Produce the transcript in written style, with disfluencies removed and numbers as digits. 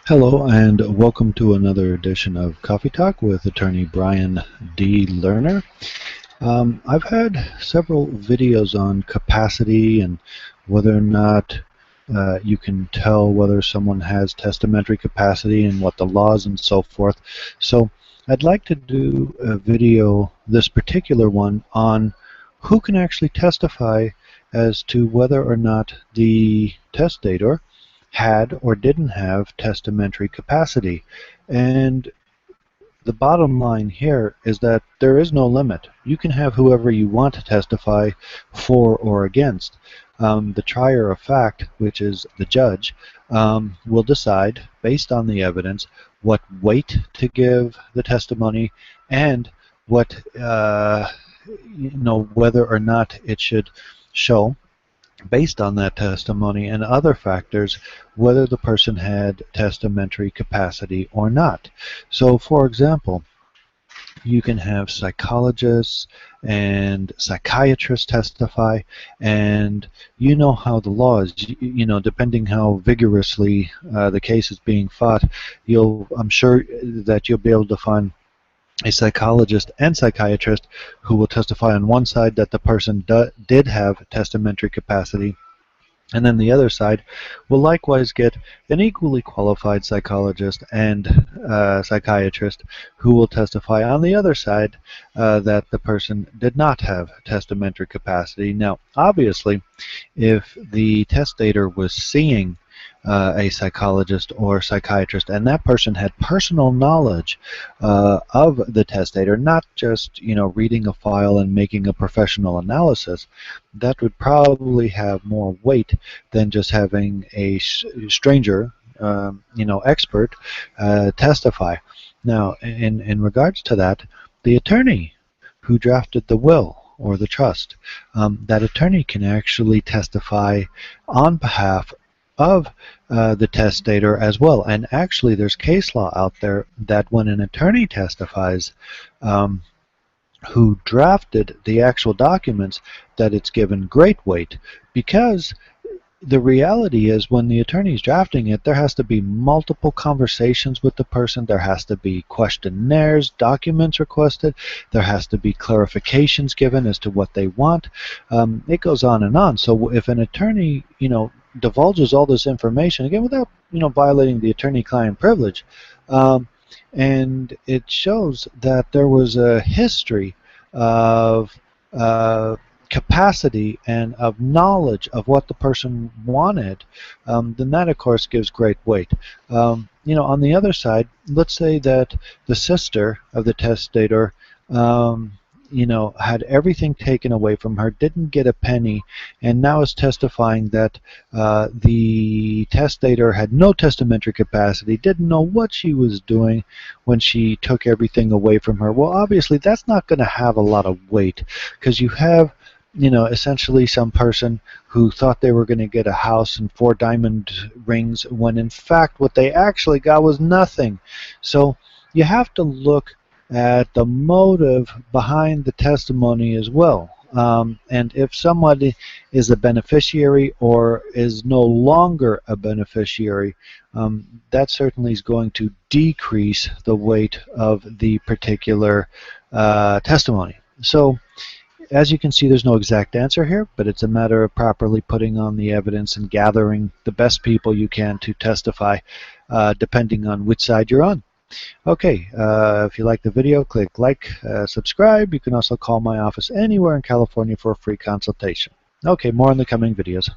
Hello and welcome to another edition of Coffee Talk with attorney Brian D. Lerner. I've had several videos on capacity and whether or not you can tell whether someone has testamentary capacity and what the laws and so forth. So I'd like to do a video, this particular one, on who can actually testify as to whether or not the testator had or didn't have testamentary capacity. And the bottom line here is that there is no limit. You can have whoever you want to testify for or against. The trier of fact, which is the judge, will decide based on the evidence what weight to give the testimony and what whether or not it should show based on that testimony and other factors whether the person had testamentary capacity or not. So for example, you can have psychologists and psychiatrists testify, and you know how the law is, depending how vigorously the case is being fought, I'm sure that you'll be able to find a psychologist and psychiatrist who will testify on one side that the person did have testamentary capacity, and then the other side will likewise get an equally qualified psychologist and psychiatrist who will testify on the other side that the person did not have testamentary capacity. Now, obviously, if the testator was seeing a psychologist or psychiatrist, and that person had personal knowledge of the testator, not just reading a file and making a professional analysis, that would probably have more weight than just having a stranger, expert, testify. Now, in regards to that, the attorney who drafted the will or the trust, that attorney can actually testify on behalf of the testator as well. And actually, there's case law out there that when an attorney testifies who drafted the actual documents, that it's given great weight, because the reality is when the attorney is drafting it, there has to be multiple conversations with the person, there has to be questionnaires, documents requested, there has to be clarifications given as to what they want. It goes on and on. So if an attorney, divulges all this information, again, without, violating the attorney-client privilege, and it shows that there was a history of capacity and of knowledge of what the person wanted, then that, of course, gives great weight. On the other side, let's say that the sister of the testator had everything taken away from her, didn't get a penny, and now is testifying that the testator had no testamentary capacity, didn't know what she was doing when she took everything away from her. Well, obviously, that's not going to have a lot of weight, because you have essentially some person who thought they were going to get a house and 4 diamond rings when in fact what they actually got was nothing. So you have to look at the motive behind the testimony as well. And if somebody is a beneficiary or is no longer a beneficiary, that certainly is going to decrease the weight of the particular testimony. So as you can see, there's no exact answer here, but it's a matter of properly putting on the evidence and gathering the best people you can to testify, depending on which side you're on. Okay, if you like the video, click like, subscribe. You can also call my office anywhere in California for a free consultation. Okay, more in the coming videos.